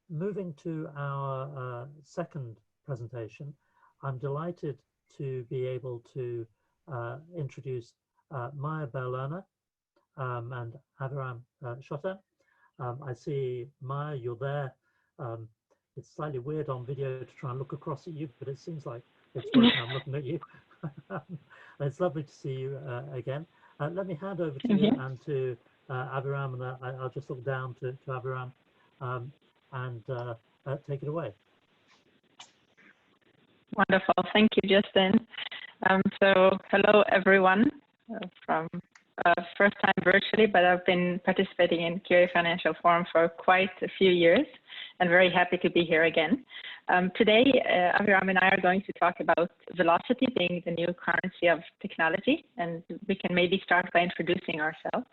moving to our second presentation, I'm delighted to be able to introduce Ber Lerner and Aviram Shotten. I see Maya, you're there. It's slightly weird on video to try and look across at you, but it seems like it's working. I'm looking at you. It's lovely to see you again. Let me hand over to you and to Aviram, and I'll just look down to Aviram and take it away. Wonderful. Thank you, Justin. So hello, everyone, from first time virtually, but I've been participating in QA Financial Forum for quite a few years and very happy to be here again. Today, Aviram and I are going to talk about velocity being the new currency of technology, and we can maybe start by introducing ourselves.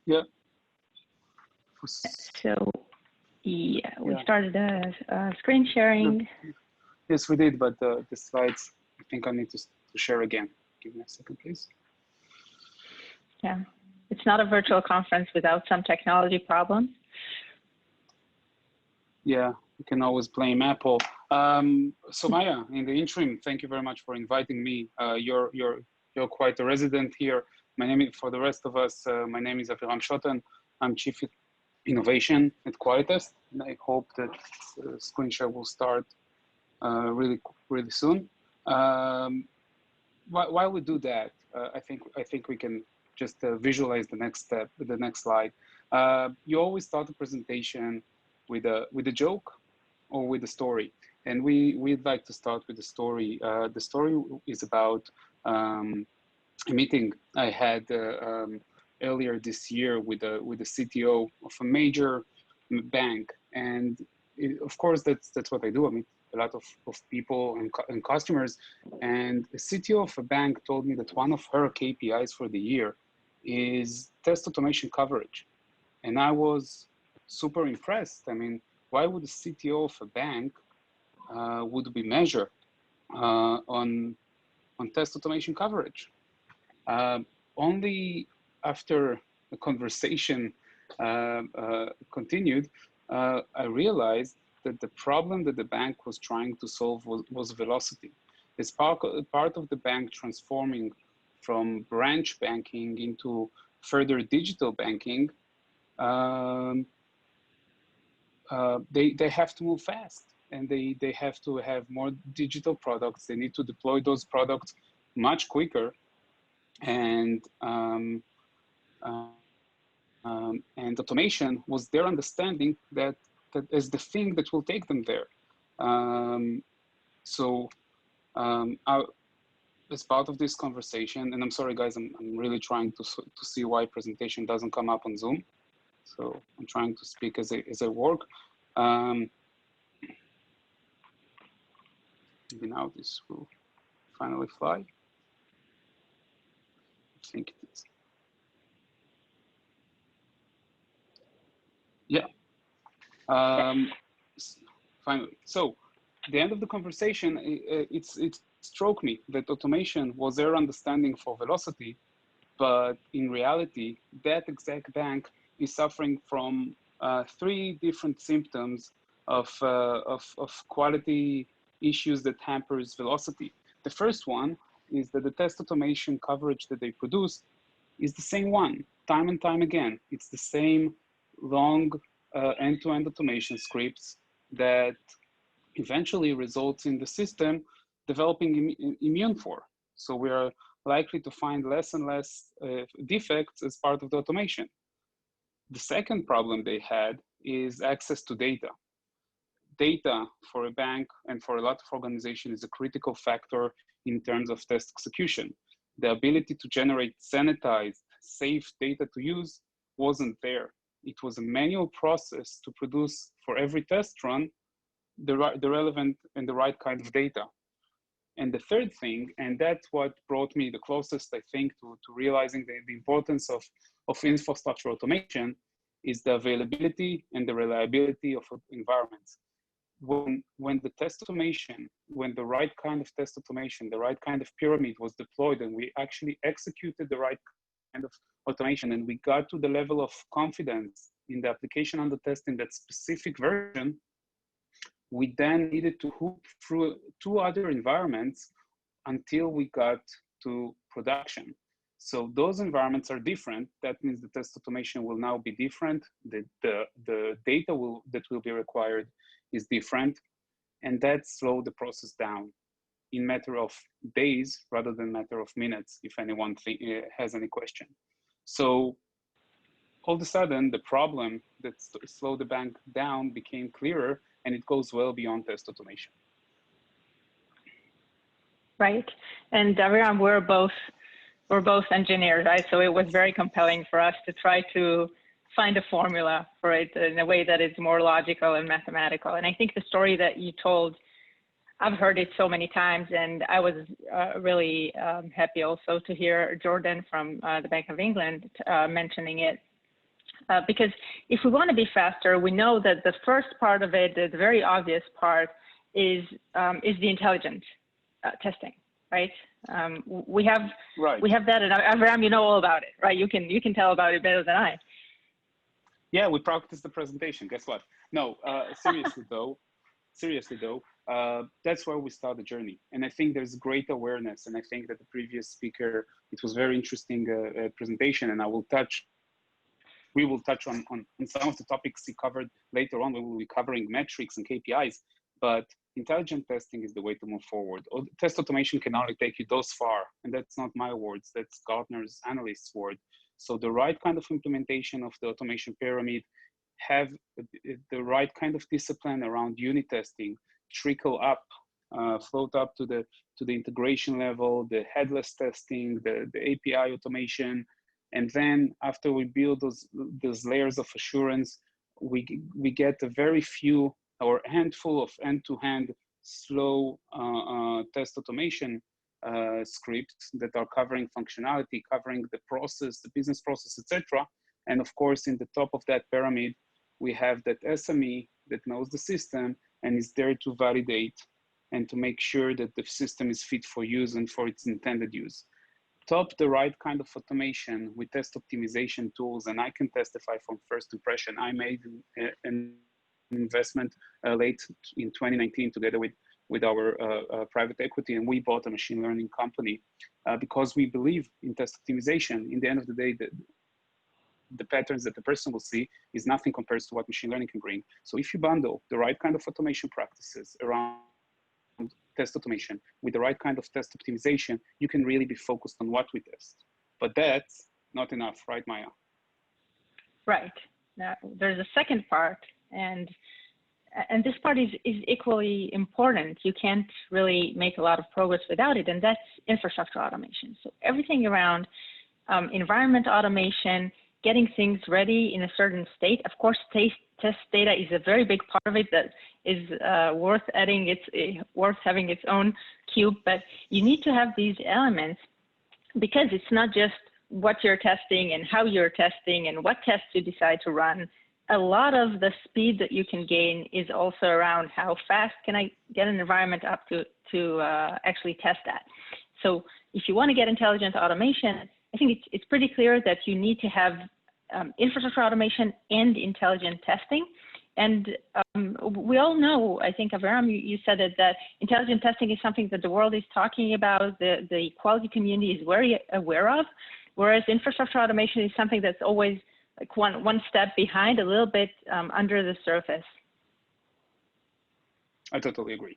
Yeah. So, yeah, we started screen sharing. Yes, we did, but the slides, I think I need to share again. Give me a second, please. Yeah, it's not a virtual conference without some technology problems. Yeah, you can always blame Apple. So Maya, in the interim, thank you very much for inviting me. You're quite a resident here. My name is, for the rest of us, my name is Aviram Shotten. I'm Chief Innovation at Qualitest, and I hope that screen share will start really soon. While we do that, I think we can just visualize the next step, the next slide. You always start a presentation with a joke or with a story, and we'd like to start with the story. The story is about a meeting I had earlier this year with the CTO of a major bank, and of course that's what I do. I mean, a lot of people and customers, and the CTO of a bank told me that one of her KPIs for the year is test automation coverage. And I was super impressed. I mean, why would the CTO of a bank would be measured on test automation coverage? Only after the conversation continued, I realized that the problem that the bank was trying to solve was velocity. As part of the bank transforming from branch banking into further digital banking, they have to move fast, and they have to have more digital products. They need to deploy those products much quicker, and automation was their understanding that as the thing that will take them there. As part of this conversation, and I'm sorry guys, I'm really trying to see why presentation doesn't come up on Zoom. So I'm trying to speak as I work. Maybe now this will finally fly. I think it is. Yeah. Finally, so at the end of the conversation, it struck me that automation was their understanding for velocity, but in reality, that exact bank is suffering from 3 different symptoms of quality issues that hampers velocity. The first one is that the test automation coverage that they produce is the same one, time and time again. It's the same long end-to-end automation scripts that eventually results in the system developing immune for. So we are likely to find less and less defects as part of the automation. The second problem they had is access to data. Data for a bank and for a lot of organizations is a critical factor in terms of test execution. The ability to generate sanitized, safe data to use wasn't there. It was a manual process to produce for every test run the relevant and the right kind of data. And the third thing, and that's what brought me the closest, I think, to realizing the importance of infrastructure automation, is the availability and the reliability of environments. When the test automation, when the right kind of test automation, the right kind of pyramid was deployed, and we actually executed the right kind of automation, and we got to the level of confidence in the application under test in that specific version, we then needed to hoop through 2 other environments until we got to production. So those environments are different. That means the test automation will now be different. The data that will be required is different, and that slowed the process down in matter of days rather than matter of minutes, if anyone has any question. So all of a sudden, the problem that slowed the bank down became clearer, and it goes well beyond test automation. Right, and Aviram, we're both engineers, right? So it was very compelling for us to try to find a formula for it in a way that is more logical and mathematical. And I think the story that you told, I've heard it so many times, and I was really happy also to hear Jordan from the Bank of England mentioning it. Because if we want to be faster, we know that the first part of it, the very obvious part, is the intelligent testing, right? We have that, and Aviram, you know all about it, right? You can tell about it better than I. Yeah, we practiced the presentation. Guess what? No, seriously though, that's where we start the journey. And I think there's great awareness. And I think that the previous speaker, it was very interesting presentation, and we will touch on some of the topics he covered later on. We will be covering metrics and KPIs, but intelligent testing is the way to move forward. Test automation can only take you thus far, and that's not my words, that's Gartner's analyst's word. So the right kind of implementation of the automation pyramid, have the right kind of discipline around unit testing, trickle up, float up to the integration level, the headless testing, the API automation, and then after we build those layers of assurance, we get a very few or handful of end-to-hand slow test automation scripts that are covering functionality, covering the process, the business process, etc. And of course, in the top of that pyramid, we have that SME that knows the system and is there to validate and to make sure that the system is fit for use and for its intended use. Top the right kind of automation with test optimization tools, and I can testify from first impression. I made an investment late in 2019 together with our private equity, and we bought a machine learning company because we believe in test optimization. In the end of the day, the patterns that the person will see is nothing compared to what machine learning can bring. So if you bundle the right kind of automation practices around test automation with the right kind of test optimization, you can really be focused on what we test. But that's not enough, right, Maya? Right. Now, there's a second part, and this part is equally important. You can't really make a lot of progress without it, and that's infrastructure automation. So everything around environment automation, getting things ready in a certain state. Of course, test data is a very big part of it that is worth having its own cube, but you need to have these elements because it's not just what you're testing and how you're testing and what tests you decide to run. A lot of the speed that you can gain is also around how fast can I get an environment up to actually test that. So if you want to get intelligent automation, I think it's pretty clear that you need to have infrastructure automation and intelligent testing. And we all know, I think, Aviram, you said it, that intelligent testing is something that the world is talking about, the quality community is very aware of, whereas infrastructure automation is something that's always like one step behind, a little bit under the surface. I totally agree.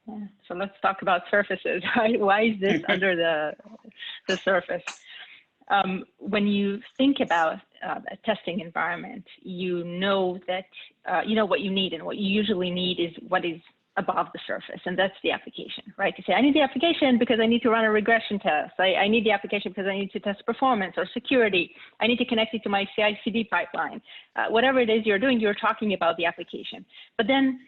Yeah. So let's talk about surfaces. Why is this under the surface? When you think about a testing environment, you know that you know what you need, and what you usually need is what is above the surface, and that's the application, right? You say, I need the application because I need to run a regression test. I need the application because I need to test performance or security. I need to connect it to my CI/CD pipeline. Whatever it is you're doing, you're talking about the application. But then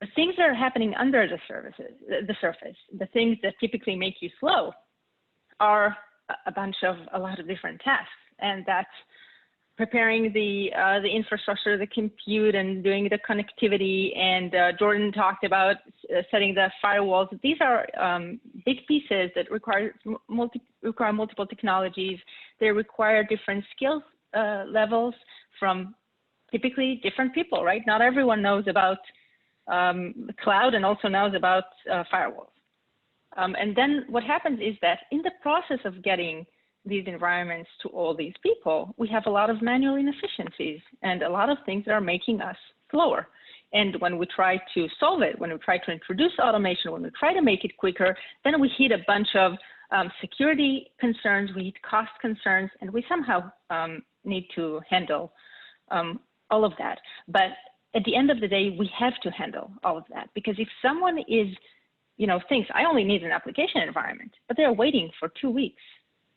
the things that are happening under the surface, the things that typically make you slow, are a lot of different tests, and that's preparing the infrastructure, the compute, and doing the connectivity. And Jordan talked about setting the firewalls. These are big pieces that require multiple technologies. They require different skills levels from typically different people, right? Not everyone knows about cloud and also knows about firewalls. And then what happens is that in the process of getting these environments to all these people, we have a lot of manual inefficiencies and a lot of things that are making us slower. And when we try to solve it, when we try to introduce automation, when we try to make it quicker, then we hit a bunch of security concerns, we hit cost concerns, and we somehow need to handle all of that. But at the end of the day, we have to handle all of that, because if someone is, thinks I only need an application environment, but they're waiting for 2 weeks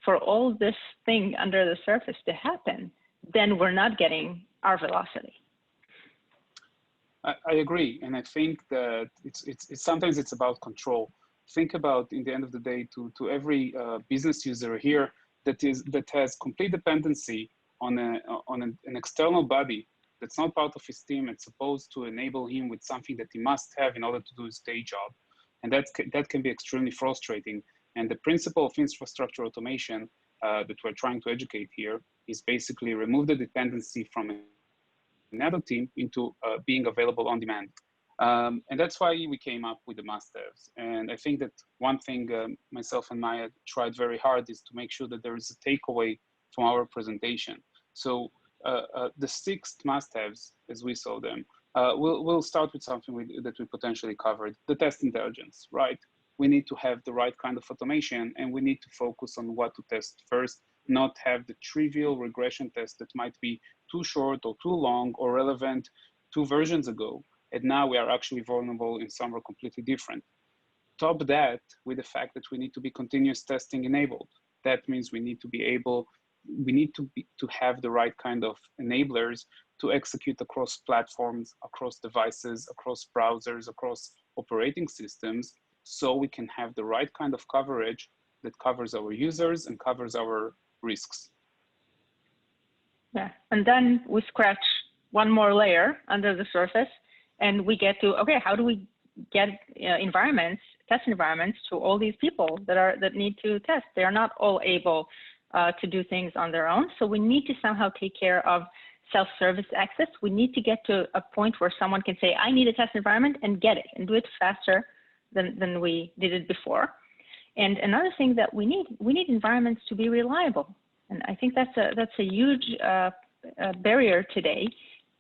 for all this thing under the surface to happen, then we're not getting our velocity. I agree, and I think that it's sometimes it's about control. Think about, in the end of the day, to every business user here that has complete dependency on an external body that's not part of his team and supposed to enable him with something that he must have in order to do his day job, and that can be extremely frustrating. And the principle of infrastructure automation that we're trying to educate here is basically remove the dependency from another team into being available on demand. And that's why we came up with the must-haves. And I think that one thing myself and Maya tried very hard is to make sure that there is a takeaway from our presentation. So the 6 must-haves, as we saw them, we'll start with something that we potentially covered, the test intelligence, right? We need to have the right kind of automation, and we need to focus on what to test first, not have the trivial regression test that might be too short or too long or relevant 2 versions ago. And now we are actually vulnerable in somewhere completely different. Top that with the fact that we need to be continuous testing enabled. That means we need to be able, to have the right kind of enablers to execute across platforms, across devices, across browsers, across operating systems, so we can have the right kind of coverage that covers our users and covers our risks. Yeah, and then we scratch one more layer under the surface, and we get to, okay, how do we get test environments to all these people that need to test? They are not all able to do things on their own. So we need to somehow take care of self-service access. We need to get to a point where someone can say, I need a test environment, and get it, and do it faster than we did it before. And another thing that we need environments to be reliable. And I think that's a huge barrier today.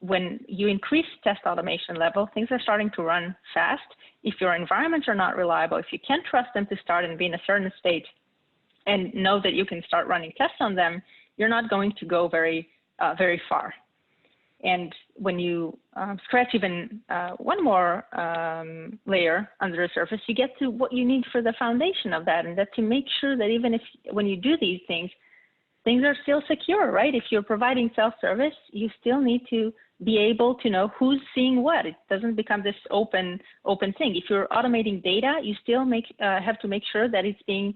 When you increase test automation level, things are starting to run fast. If your environments are not reliable, if you can't trust them to start and be in a certain state and know that you can start running tests on them, you're not going to go very far. And when you scratch even one more layer under the surface, you get to what you need for the foundation of that, and that to make sure that even when you do these things are still secure, right? If you're providing self-service, you still need to be able to know who's seeing what. It doesn't become this open thing. If you're automating data, you still have to make sure that it's being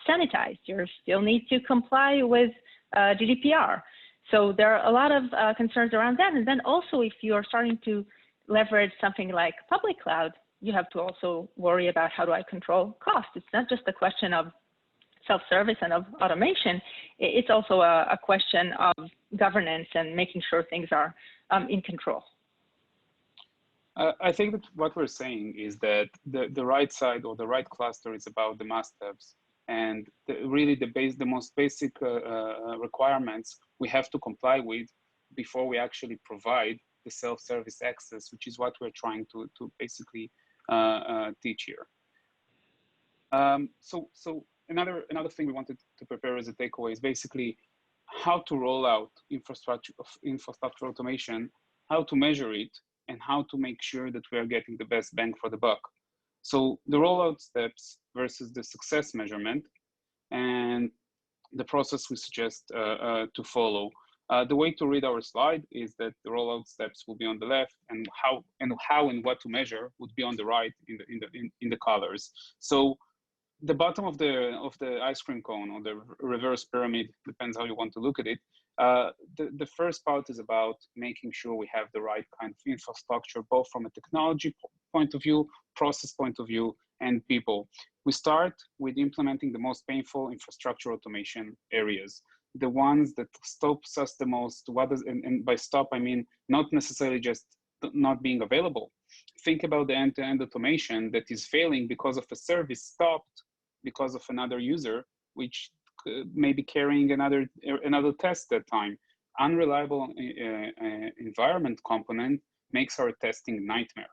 sanitized. You still need to comply with GDPR. So there are a lot of concerns around that. And then also, if you're starting to leverage something like public cloud, you have to also worry about, how do I control cost? It's not just a question of self-service and of automation. It's also a question of governance and making sure things are in control. I think that what we're saying is that the right side, or the right cluster, is about the must-haves. And really the most basic requirements we have to comply with before we actually provide the self-service access, which is what we're trying to basically teach here. So another thing we wanted to prepare as a takeaway is basically how to roll out infrastructure automation, how to measure it, and how to make sure that we are getting the best bang for the buck. So the rollout steps versus the success measurement, and the process we suggest to follow. The way to read our slide is that the rollout steps will be on the left, and how and what to measure would be on the right in the colors. So the bottom of the ice cream cone, or the reverse pyramid, depends how you want to look at it, The first part is about making sure we have the right kind of infrastructure, both from a technology point of view, process point of view, and people. We start with implementing the most painful infrastructure automation areas, the ones that stops us the most. And by stop, I mean not necessarily just not being available. Think about the end-to-end automation that is failing because of a service stopped because of another user, which may be carrying another test that time. Unreliable environment component makes our testing nightmare.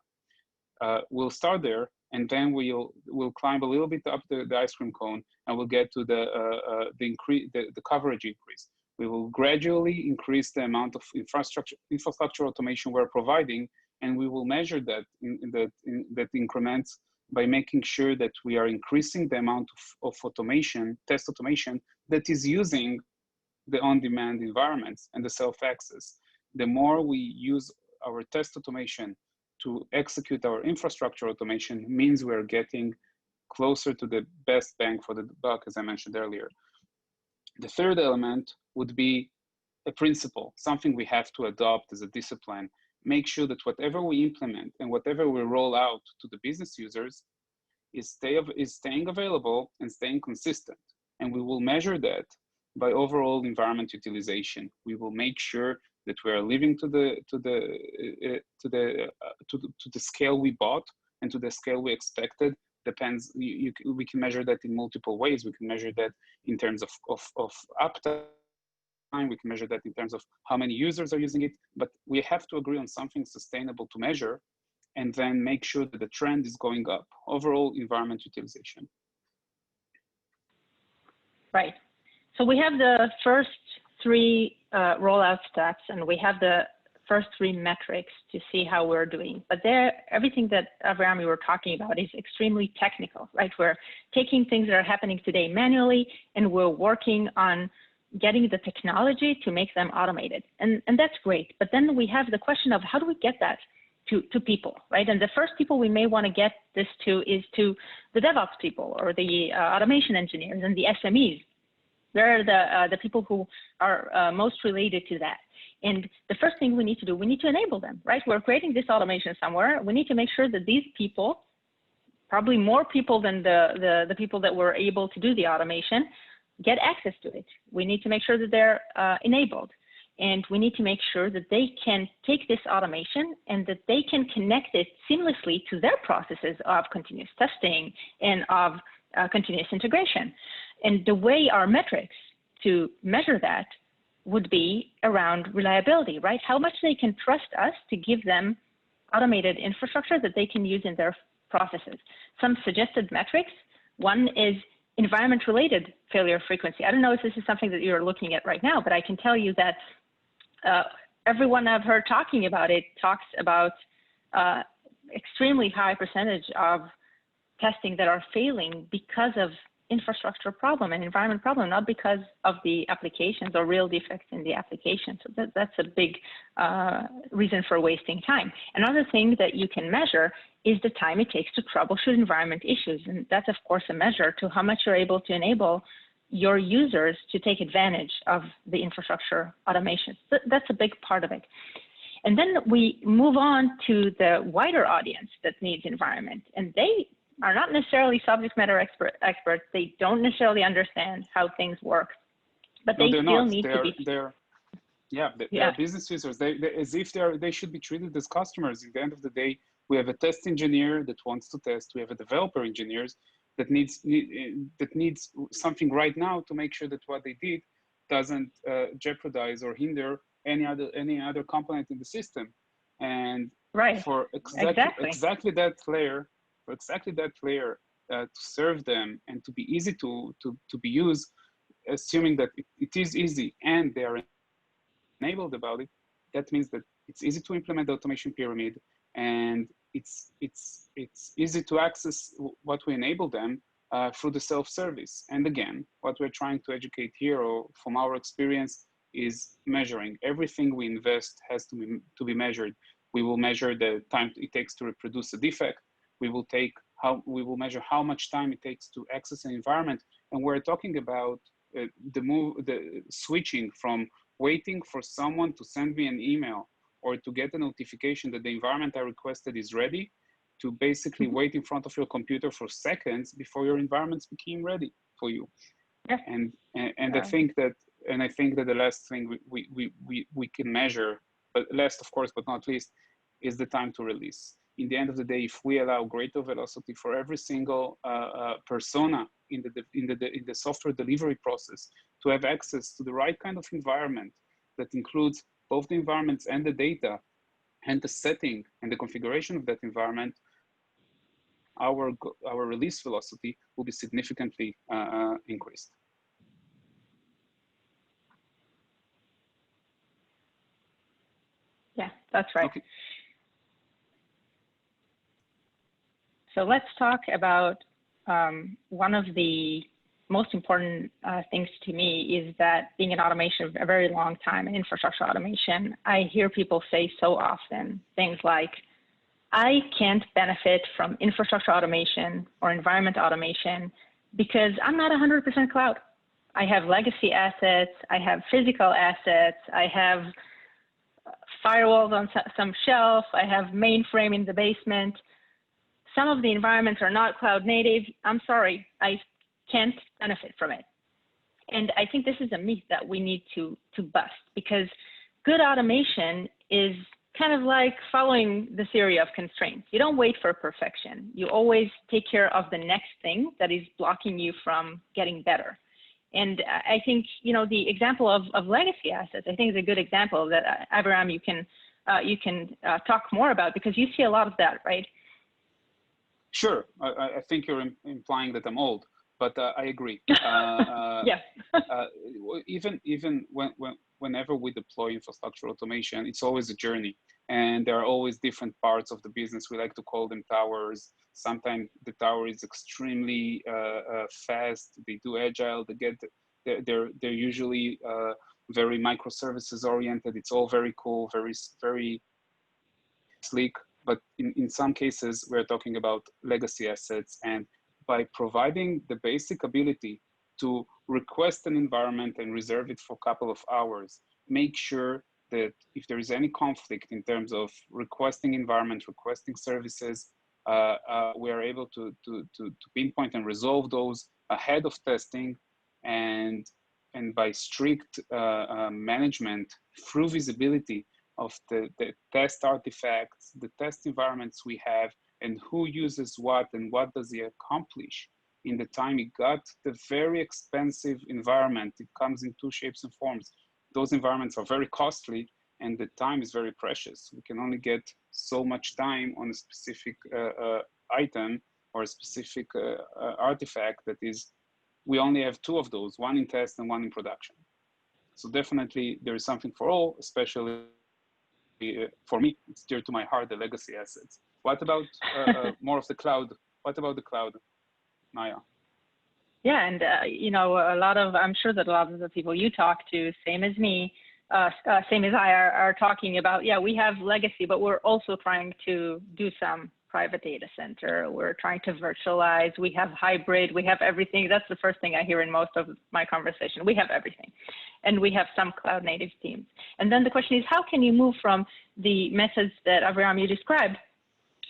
We'll start there, and then we'll climb a little bit up the ice cream cone, and we'll get to the coverage increase. We will gradually increase the amount of infrastructure automation we're providing, and we will measure that that increments by making sure that we are increasing the amount of automation, test automation, that is using the on-demand environments and the self-access. The more we use our test automation to execute our infrastructure automation means we're getting closer to the best bang for the buck, as I mentioned earlier. The third element would be a principle, something we have to adopt as a discipline. Make sure that whatever we implement and whatever we roll out to the business users is staying available and staying consistent. And we will measure that by overall environment utilization. We will make sure that we are living to the scale we bought and to the scale we expected. Depends. We can measure that in multiple ways. We can measure that in terms of uptime. We can measure that in terms of how many users are using it. But we have to agree on something sustainable to measure, and then make sure that the trend is going up. Overall environment utilization. Right. So we have the first three rollout steps, and we have the first three metrics to see how we're doing. But everything that Aviram, you were talking about is extremely technical, right? We're taking things that are happening today manually, and we're working on getting the technology to make them automated. And that's great. But then we have the question of how do we get that to people, right? And the first people we may want to get this to is to the DevOps people or the automation engineers and the SMEs. They're the people who are most related to that. And the first thing we need to do, we need to enable them, right? We're creating this automation somewhere. We need to make sure that these people, probably more people than the people that were able to do the automation, get access to it. We need to make sure that they're enabled. And we need to make sure that they can take this automation and that they can connect it seamlessly to their processes of continuous testing and of continuous integration. And the way our metrics to measure that would be around reliability, right? How much they can trust us to give them automated infrastructure that they can use in their processes. Some suggested metrics. One is environment-related failure frequency. I don't know if this is something that you're looking at right now, but I can tell you that everyone I've heard talking about it talks about extremely high percentage of testing that are failing because of infrastructure problem and environment problem, not because of the applications or real defects in the application. So that's a big reason for wasting time. Another thing that you can measure is the time it takes to troubleshoot environment issues. And that's, of course, a measure to how much you're able to enable your users to take advantage of the infrastructure automation. So that's a big part of it. And then we move on to the wider audience that needs environment. And they are not necessarily subject matter experts. They don't necessarily understand how things work, but they still need to be. They're business users. As if they should be treated as customers. At the end of the day, we have a test engineer that wants to test. We have a developer engineers that needs something right now to make sure that what they did doesn't jeopardize or hinder any other component in the system. And for exactly that layer. To serve them and to be easy to be used, assuming that it is easy and they are enabled about it, that means that it's easy to implement the automation pyramid, and it's easy to access what we enable them through the self-service. And again, what we're trying to educate here, or from our experience, is measuring. Everything we invest has to be measured. We will measure the time it takes to reproduce a defect. We will measure how much time it takes to access an environment. And we're talking about the switching from waiting for someone to send me an email or to get a notification that the environment I requested is ready, to basically wait in front of your computer for seconds before your environments became ready for you. Yeah. And I think that the last thing we can measure, but last of course but not least, is the time to release. In the end of the day, if we allow greater velocity for every single persona in the software delivery process to have access to the right kind of environment that includes both the environments and the data and the setting and the configuration of that environment, our release velocity will be significantly increased. Yeah, that's right. Okay. So let's talk about one of the most important things to me is that being in automation for a very long time, in infrastructure automation, I hear people say so often things like, I can't benefit from infrastructure automation or environment automation because I'm not 100% cloud. I have legacy assets, I have physical assets, I have firewalls on some shelf, I have mainframe in the basement. Some of the environments are not cloud native. I'm sorry, I can't benefit from it. And I think this is a myth that we need to bust, because good automation is kind of like following the theory of constraints. You don't wait for perfection. You always take care of the next thing that is blocking you from getting better. And I think, you know, the example of legacy assets, I think is a good example that Aviram, you can talk more about, because you see a lot of that, right? Sure. I think you're implying that I'm old, but I agree. Yeah. Even whenever we deploy infrastructure automation, it's always a journey, and there are always different parts of the business. We like to call them towers. Sometimes the tower is extremely fast. They do agile. They're usually very microservices oriented. It's all very cool, very sleek. But in some cases, we're talking about legacy assets, and by providing the basic ability to request an environment and reserve it for a couple of hours, make sure that if there is any conflict in terms of requesting environment, requesting services, we are able to pinpoint and resolve those ahead of testing, and by strict management through visibility of the test artifacts, the test environments we have, and who uses what and what does he accomplish in the time he got the very expensive environment. It comes in two shapes and forms. Those environments are very costly, and the time is very precious. We can only get so much time on a specific item or a specific artifact that is, we only have two of those, one in test and one in production. So definitely there is something for all, especially for me, it's dear to my heart, the legacy assets. What about more of the cloud? What about the cloud, Maya? Yeah, and you know, I'm sure that a lot of the people you talk to, same as me, same as I, are talking about, yeah, we have legacy, but we're also trying to do some private data center. We're trying to virtualize. We have hybrid. We have everything. That's the first thing I hear in most of my conversation. We have everything. And we have some cloud native teams. And then the question is, how can you move from the methods that Aviram you described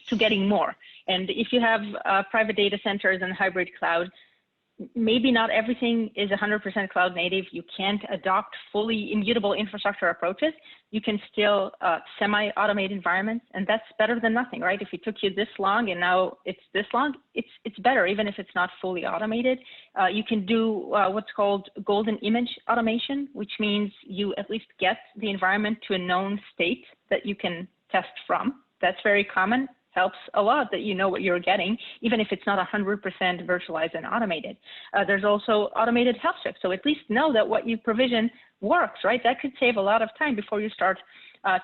to getting more? And if you have private data centers and hybrid cloud, maybe not everything is 100% cloud native. You can't adopt fully immutable infrastructure approaches. You can still semi-automate environments, and that's better than nothing, right? If it took you this long and now it's this long, it's better, even if it's not fully automated. You can do what's called golden image automation, which means you at least get the environment to a known state that you can test from. That's very common. Helps a lot that you know what you're getting, even if it's not 100% virtualized and automated. There's also automated health checks, so at least know that what you provision works, right? That could save a lot of time before you start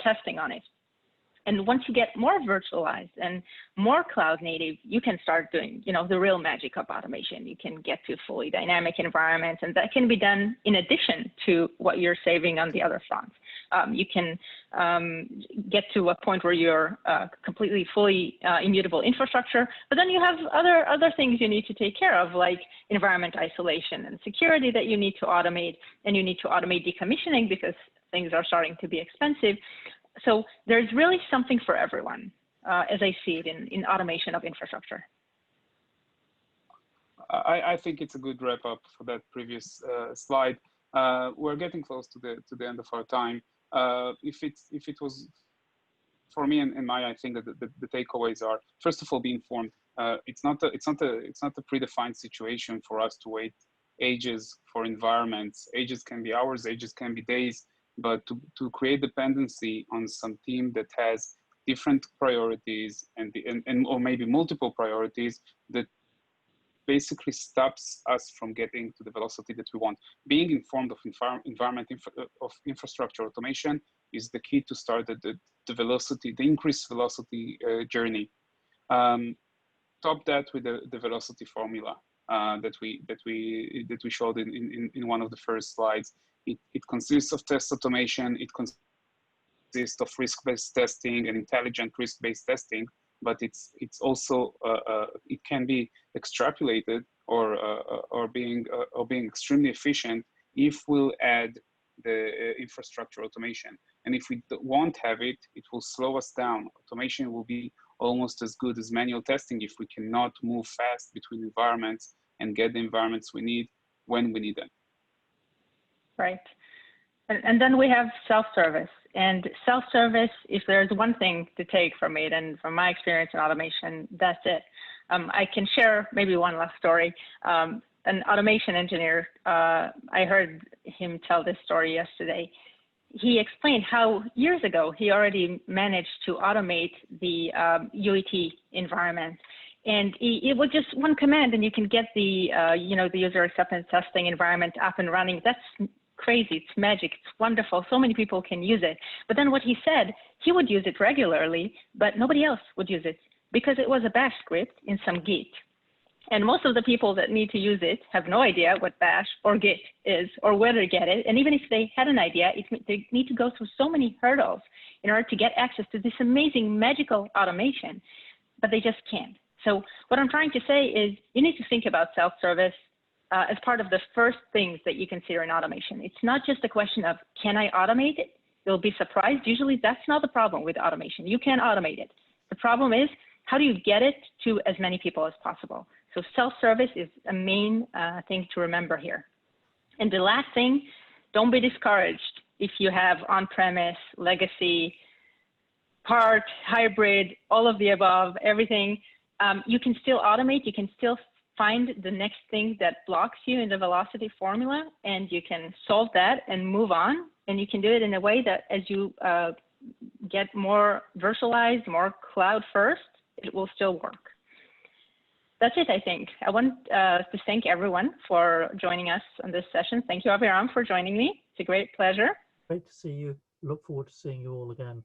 testing on it. And once you get more virtualized and more cloud native, you can start doing, you know, the real magic of automation. You can get to fully dynamic environments, and that can be done in addition to what you're saving on the other fronts. You can get to a point where you're completely, fully immutable infrastructure. But then you have other things you need to take care of, like environment isolation and security that you need to automate, and you need to automate decommissioning because things are starting to be expensive. So there's really something for everyone, as I see it in automation of infrastructure. I think it's a good wrap up for that previous slide. We're getting close to the end of our time. If it was for me and Maya, I think that the takeaways are, first of all, be informed. It's not a predefined situation for us to wait ages for environments. Ages can be hours, ages can be days, but to create dependency on some team that has different priorities and or maybe multiple priorities, that basically stops us from getting to the velocity that we want. Being informed of infrastructure automation is the key to start the velocity, the increased velocity journey. Top that with the velocity formula that we showed in one of the first slides. It consists of test automation. It consists of risk-based testing and intelligent risk-based testing. But it's also it can be extrapolated or being extremely efficient if we'll add the infrastructure automation. And if we won't have it, it will slow us down. Automation will be almost as good as manual testing if we cannot move fast between environments and get the environments we need when we need them. Right. And then we have self-service. And self-service, if there's one thing to take from it and from my experience in automation, that's it. I can share maybe one last story. An automation engineer, I heard him tell this story yesterday. He explained how years ago he already managed to automate the UAT environment. And it was just one command, and you can get the the user acceptance testing environment up and running. That's crazy, it's magic, it's wonderful, so many people can use it. But then what he said, he would use it regularly, but nobody else would use it because it was a bash script in some Git. And most of the people that need to use it have no idea what bash or Git is or where to get it. And even if they had an idea, they need to go through so many hurdles in order to get access to this amazing magical automation, but they just can't. So what I'm trying to say is you need to think about self-service as part of the first things that you consider in automation. It's not just a question of, can I automate it? You'll be surprised. Usually that's not the problem with automation. You can automate it. The problem is, how do you get it to as many people as possible? So self-service is a main thing to remember here. And the last thing, don't be discouraged if you have on-premise, legacy, part, hybrid, all of the above, everything. You can still automate. You can still find the next thing that blocks you in the velocity formula, and you can solve that and move on. And you can do it in a way that as you get more virtualized, more cloud first, it will still work. That's it, I think. I want to thank everyone for joining us on this session. Thank you, Aviram, for joining me. It's a great pleasure. Great to see you. Look forward to seeing you all again